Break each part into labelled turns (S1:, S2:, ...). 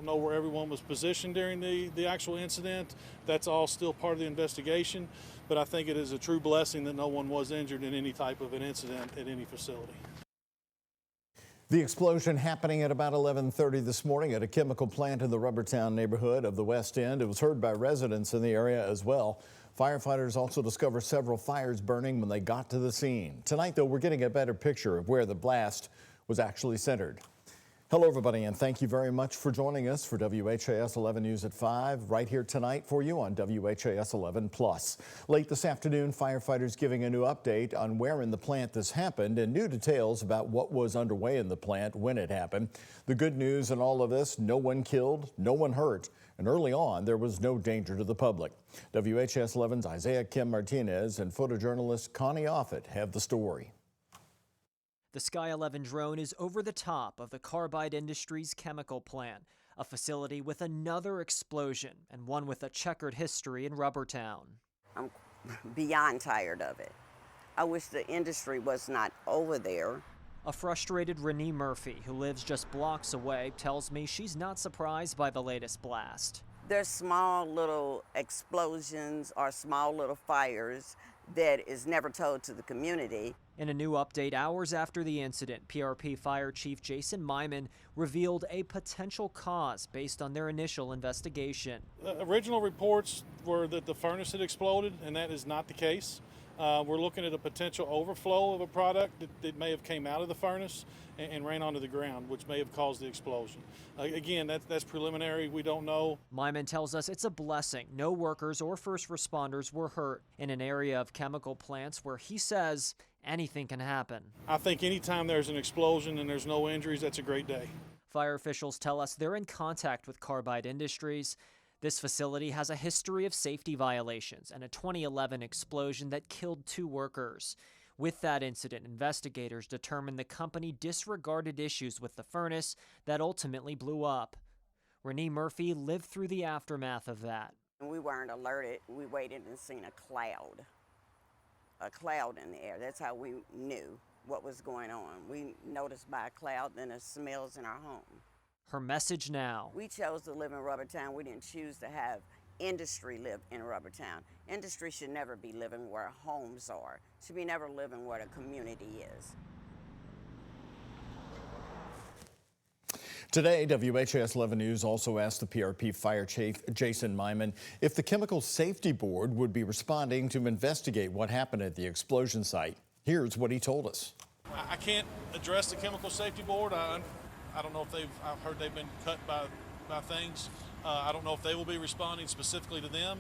S1: don't know where everyone was positioned during the actual incident. That's all still part of the investigation, but I think it is a true blessing that no one was injured in any type of an incident at any facility.
S2: The explosion happening at about 11:30 this morning at a chemical plant in the Rubbertown neighborhood of the West End. It was heard by residents in the area as well. Firefighters also discovered several fires burning when they got to the scene. Tonight, though, we're getting a better picture of where the blast was actually centered. Hello, everybody, and thank you very much for joining us for WHAS 11 News at 5, right here tonight for you on WHAS 11 Plus. Late this afternoon, firefighters giving a new update on where in the plant this happened and new details about what was underway in the plant when it happened. The good news in all of this, no one killed, no one hurt, and early on, there was no danger to the public. WHAS 11's Isaiah Kim Martinez and photojournalist Connie Offit have the story.
S3: The Sky 11 drone is over the top of the Carbide Industries chemical plant, a facility with another explosion and one with a checkered history in Rubbertown.
S4: I'm beyond tired of it. I wish the industry was not over there.
S3: A frustrated Renee Murphy, who lives just blocks away, tells me she's not surprised by the latest blast.
S4: There's small little explosions or small little fires that is never told to the community.
S3: In a new update hours after the incident, PRP Fire Chief Jason Myman revealed a potential cause based on their initial investigation.
S1: Original reports were that the furnace had exploded, and that is not the case. We're looking at a potential overflow of a product that may have came out of the furnace and ran onto the ground, which may have caused the explosion. Again, that's preliminary. We don't know.
S3: Myman tells us it's a blessing no workers or first responders were hurt in an area of chemical plants where he says anything can happen.
S1: I think anytime there's an explosion and there's no injuries, that's a great day.
S3: Fire officials tell us they're in contact with Carbide Industries. This facility has a history of safety violations and a 2011 explosion that killed 2 workers. With that incident, investigators determined the company disregarded issues with the furnace that ultimately blew up. Renee Murphy lived through the aftermath of that.
S4: We weren't alerted. We waited and seen a cloud in the air. That's how we knew what was going on. We noticed by a cloud, then the smells in our home.
S3: Her message now.
S4: We chose to live in Rubbertown. We didn't choose to have industry live in Rubbertown. Industry should never be living where homes are. Should be never living where the community is.
S2: Today, WHAS 11 News also asked the PRP Fire Chief Jason Myman if the Chemical Safety Board would be responding to investigate what happened at the explosion site. Here's what he told us.
S1: I can't address the Chemical Safety Board. I don't know if I've heard they've been cut by things. I don't know if they will be responding specifically to them.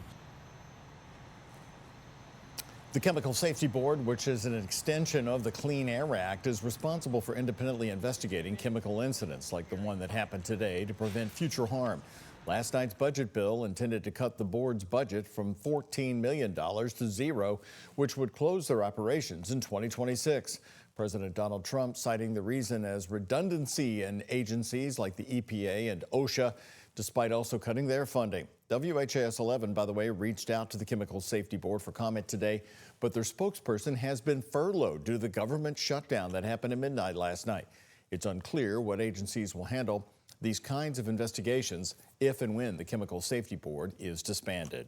S2: The Chemical Safety Board, which is an extension of the Clean Air Act, is responsible for independently investigating chemical incidents like the one that happened today to prevent future harm. Last night's budget bill intended to cut the board's budget from $14 million to zero, which would close their operations in 2026. President Donald Trump citing the reason as redundancy in agencies like the EPA and OSHA, despite also cutting their funding. WHAS 11, by the way, reached out to the Chemical Safety Board for comment today, but their spokesperson has been furloughed due to the government shutdown that happened at midnight last night. It's unclear what agencies will handle these kinds of investigations if and when the Chemical Safety Board is disbanded.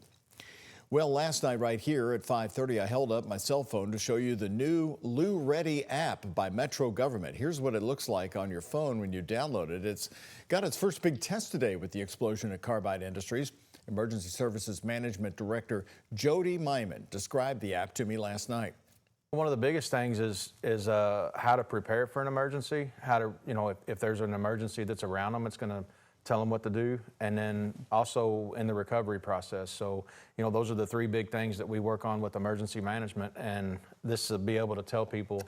S2: Well, last night right here at 5:30, I held up my cell phone to show you the new Lou Ready app by Metro Government. Here's what it looks like on your phone when you download it. It's got its first big test today with the explosion at Carbide Industries. Emergency Services Management Director Jody Myman described the app to me last night.
S5: One of the biggest things is how to prepare for an emergency, how to, if there's an emergency that's around them, it's going to tell them what to do, and then also in the recovery process. So, those are the 3 big things that we work on with emergency management, and this will be able to tell people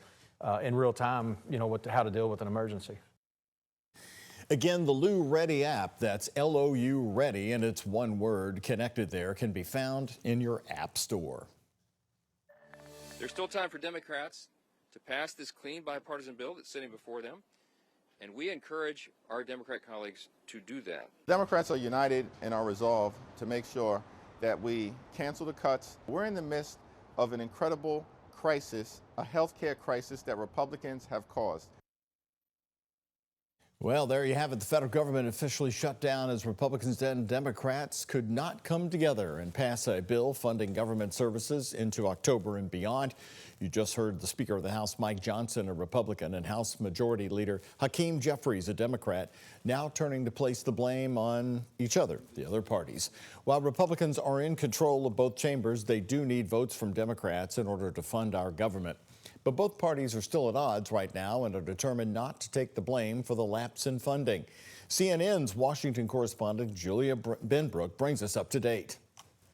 S5: in real time, how to deal with an emergency.
S2: Again, the Lou Ready app, that's L-O-U Ready, and it's one word connected there, can be found in your app store.
S6: There's still time for Democrats to pass this clean bipartisan bill that's sitting before them, and we encourage our Democrat colleagues to do that.
S7: Democrats are united in our resolve to make sure that we cancel the cuts. We're in the midst of an incredible crisis, a health care crisis that Republicans have caused.
S2: Well, there you have it. The federal government officially shut down as Republicans and Democrats could not come together and pass a bill funding government services into October and beyond. You just heard the Speaker of the House, Mike Johnson, a Republican, and House Majority Leader Hakeem Jeffries, a Democrat, now turning to place the blame on each other, the other parties. While Republicans are in control of both chambers, they do need votes from Democrats in order to fund our government. But both parties are still at odds right now and are determined not to take the blame for the lapse in funding. CNN's Washington correspondent Julia Benbrook brings us up to date.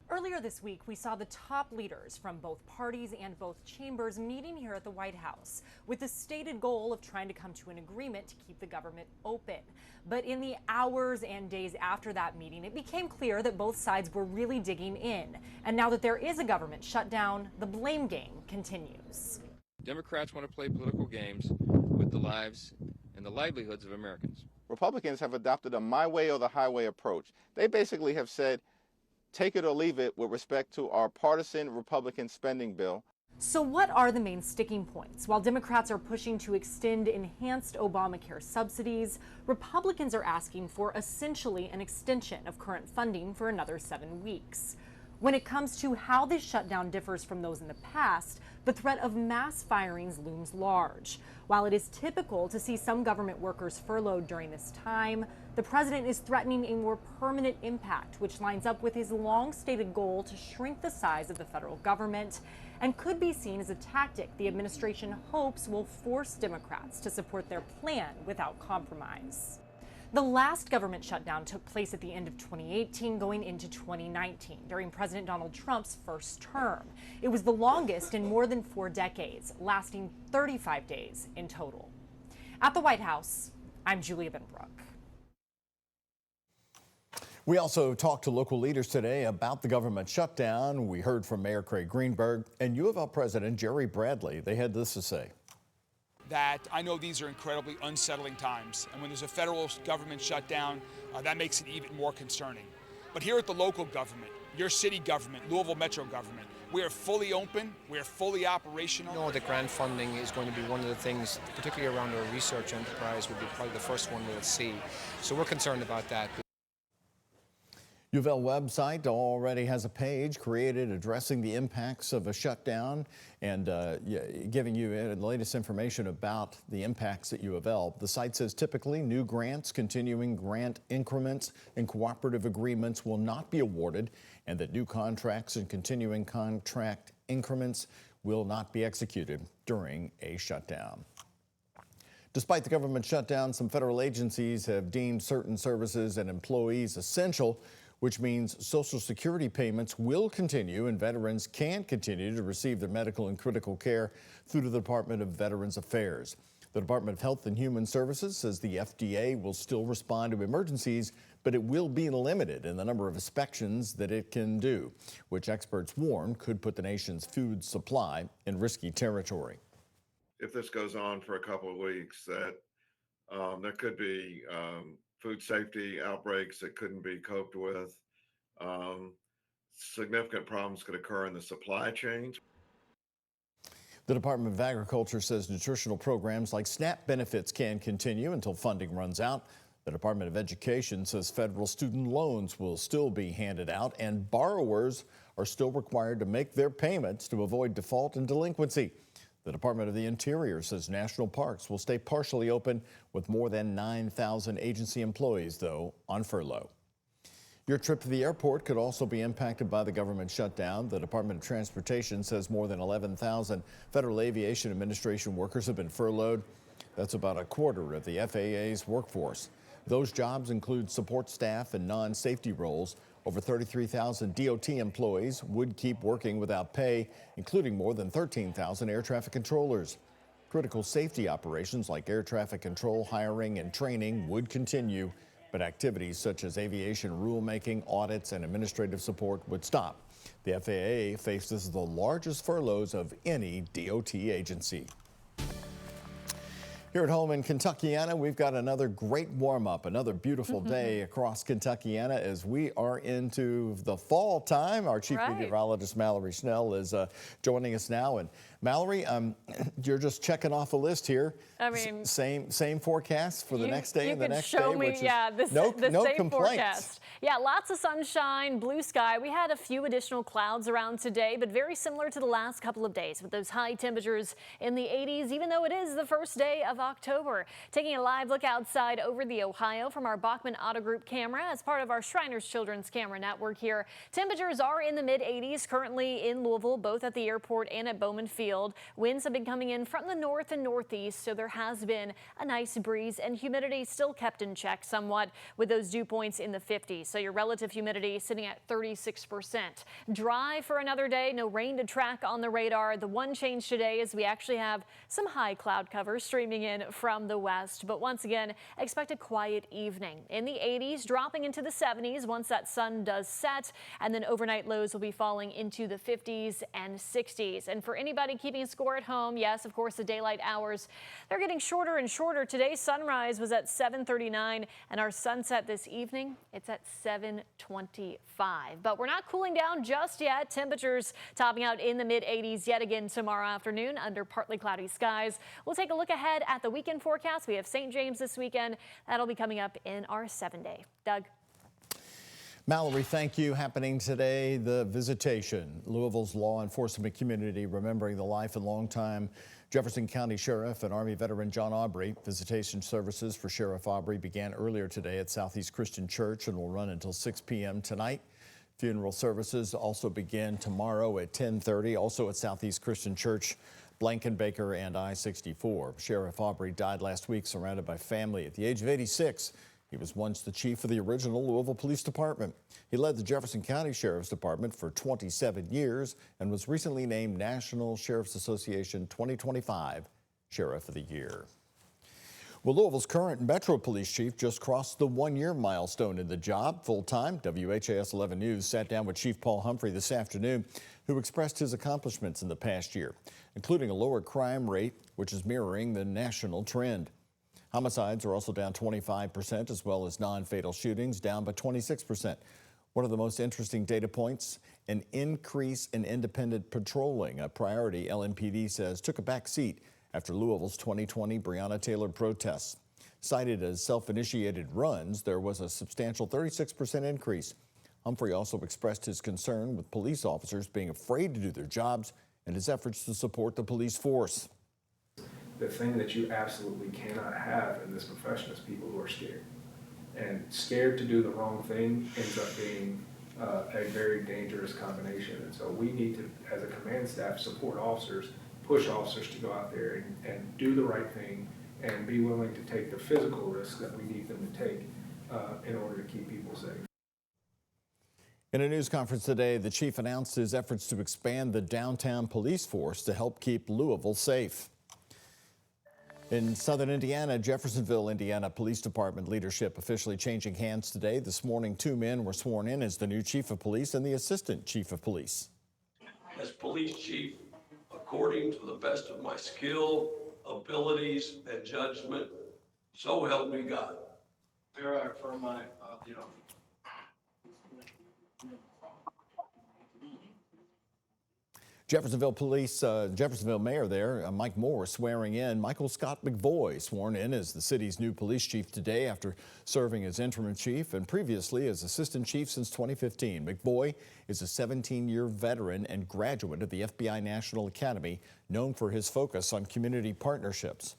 S8: Earlier this week, we saw the top leaders from both parties and both chambers meeting here at the White House with the stated goal of trying to come to an agreement to keep the government open. But in the hours and days after that meeting, it became clear that both sides were really digging in. And now that there is a government shutdown, the blame game continues.
S6: Democrats want to play political games with the lives and the livelihoods of Americans.
S7: Republicans have adopted a my way or the highway approach. They basically have said, take it or leave it with respect to our partisan Republican spending bill.
S8: So what are the main sticking points? While Democrats are pushing to extend enhanced Obamacare subsidies, Republicans are asking for essentially an extension of current funding for another 7 weeks. When it comes to how this shutdown differs from those in the past, the threat of mass firings looms large. While it is typical to see some government workers furloughed during this time, the president is threatening a more permanent impact, which lines up with his long-stated goal to shrink the size of the federal government and could be seen as a tactic the administration hopes will force Democrats to support their plan without compromise. The last government shutdown took place at the end of 2018 going into 2019 during President Donald Trump's first term. It was the longest in more than 4 decades, lasting 35 days in total. At the White House, I'm Julia Benbrook.
S2: We also talked to local leaders today about the government shutdown. We heard from Mayor Craig Greenberg and U of L President Jerry Bradley. They had this to say.
S9: That I know these are incredibly unsettling times, and when there's a federal government shutdown, that makes it even more concerning. But here at the local government, your city government, Louisville Metro government, we are fully open, we are fully operational.
S10: You know, the grant funding is going to be one of the things, particularly around our research enterprise, would be probably the first one we'll see. So we're concerned about that.
S2: U of L website already has a page created addressing the impacts of a shutdown and giving you the latest information about the impacts at U of L. The site says typically new grants, continuing grant increments, and cooperative agreements will not be awarded, and that new contracts and continuing contract increments will not be executed during a shutdown. Despite the government shutdown, some federal agencies have deemed certain services and employees essential, which means Social Security payments will continue and veterans can continue to receive their medical and critical care through the Department of Veterans Affairs. The Department of Health and Human Services says the FDA will still respond to emergencies, but it will be limited in the number of inspections that it can do, which experts warn could put the nation's food supply in risky territory.
S11: If this goes on for a couple of weeks, that there could be food safety outbreaks that couldn't be coped with. Significant problems could occur in the supply chain.
S2: The Department of Agriculture says nutritional programs like SNAP benefits can continue until funding runs out. The Department of Education says federal student loans will still be handed out and borrowers are still required to make their payments to avoid default and delinquency. The Department of the Interior says national parks will stay partially open with more than 9,000 agency employees, though, on furlough. Your trip to the airport could also be impacted by the government shutdown. The Department of Transportation says more than 11,000 Federal Aviation Administration workers have been furloughed. That's about a quarter of the FAA's workforce. Those jobs include support staff and non-safety roles. Over 33,000 DOT employees would keep working without pay, including more than 13,000 air traffic controllers. Critical safety operations like air traffic control, hiring, and training would continue, but activities such as aviation rulemaking, audits, and administrative support would stop. The FAA faces the largest furloughs of any DOT agency. Here at home in Kentuckiana, we've got another great warm-up, another beautiful day across Kentuckiana as we are into the fall time. Our Chief Meteorologist, Mallory Schnell, is joining us now. And Mallory, you're just checking off a list here.
S12: I mean,
S2: same forecast for the next day and the next day.
S12: You could show me, the same
S2: complaints.
S12: forecast. Yeah, lots of sunshine, blue sky. We had a few additional clouds around today, but very similar to the last couple of days with those high temperatures in the 80s, even though it is the first day of October. Taking a live look outside over the Ohio from our Bachman Auto Group camera as part of our Shriners Children's Camera Network here. Temperatures are in the mid-80s currently in Louisville, both at the airport and at Bowman Field. Winds have been coming in from the north and northeast, so there has been a nice breeze, and humidity still kept in check somewhat with those dew points in the 50s. So your relative humidity sitting at 36%. Dry for another day, no rain to track on the radar. The one change today is we actually have some high cloud cover streaming in from the west, but once again, expect a quiet evening. In the 80s, dropping into the 70s once that sun does set, and then overnight lows will be falling into the 50s and 60s. And for anybody keeping score at home, yes, of course, the daylight hours, they're getting shorter and shorter. Today's sunrise was at 7:39, and our sunset this evening, it's at 7:25. But we're not cooling down just yet. Temperatures topping out in the mid-80s yet again tomorrow afternoon under partly cloudy skies. We'll take a look ahead at the weekend forecast. We have St. James this weekend. That'll be coming up in our 7-day. Doug.
S2: Mallory, thank you. Happening today, the visitation. Louisville's law enforcement community remembering the life and longtime Jefferson County Sheriff and Army veteran John Aubrey. Visitation services for Sheriff Aubrey began earlier today at Southeast Christian Church and will run until 6 p.m. tonight. Funeral services also begin tomorrow at 10:30, also at Southeast Christian Church, Blankenbaker and I-64. Sheriff Aubrey died last week surrounded by family at the age of 86. He was once the chief of the original Louisville Police Department. He led the Jefferson County Sheriff's Department for 27 years and was recently named National Sheriff's Association 2025 Sheriff of the Year. Well, Louisville's current Metro Police Chief just crossed the one-year milestone in the job full-time. WHAS11 News sat down with Chief Paul Humphrey this afternoon, who expressed his accomplishments in the past year, including a lower crime rate, which is mirroring the national trend. Homicides are also down 25%, as well as non-fatal shootings down by 26%. One of the most interesting data points, an increase in independent patrolling, a priority LMPD says took a back seat after Louisville's 2020 Breonna Taylor protests. Cited as self-initiated runs, there was a substantial 36% increase. Humphrey also expressed his concern with police officers being afraid to do their jobs and his efforts to support the police force.
S13: The thing that you absolutely cannot have in this profession is people who are scared. And scared to do the wrong thing ends up being a very dangerous combination. And so we need to, as a command staff, support officers, push officers to go out there and do the right thing and be willing to take the physical risks that we need them to take in order to keep people safe.
S2: In a news conference today, the chief announced his efforts to expand the downtown police force to help keep Louisville safe. In southern Indiana, Jeffersonville, Indiana Police Department leadership officially changing hands today. This morning, 2 men were sworn in as the new chief of police and the assistant chief of police.
S14: As police chief, according to the best of my skill, abilities, and judgment, so help me God. Here I affirm my
S2: Jeffersonville Mayor there, Mike Moore, swearing in Michael Scott McVoy, sworn in as the city's new police chief today after serving as interim chief and previously as assistant chief since 2015. McVoy is a 17-year veteran and graduate of the FBI National Academy, known for his focus on community partnerships,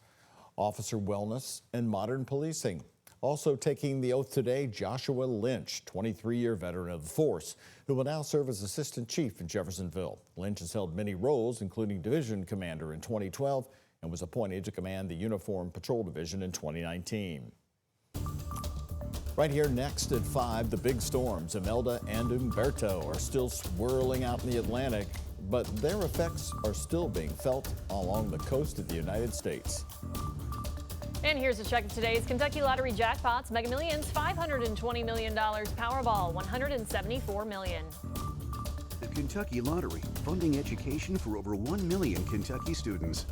S2: officer wellness, and modern policing. Also taking the oath today, Joshua Lynch, 23-year veteran of the force, who will now serve as assistant chief in Jeffersonville. Lynch has held many roles, including division commander in 2012, and was appointed to command the Uniform Patrol Division in 2019. Right here next at 5, the big storms, Imelda and Umberto, are still swirling out in the Atlantic, but their effects are still being felt along the coast of the United States.
S12: And here's a check of today's Kentucky Lottery jackpots. Mega Millions, $520 million. Powerball, $174 million.
S15: The Kentucky Lottery, funding education for over 1 million Kentucky students.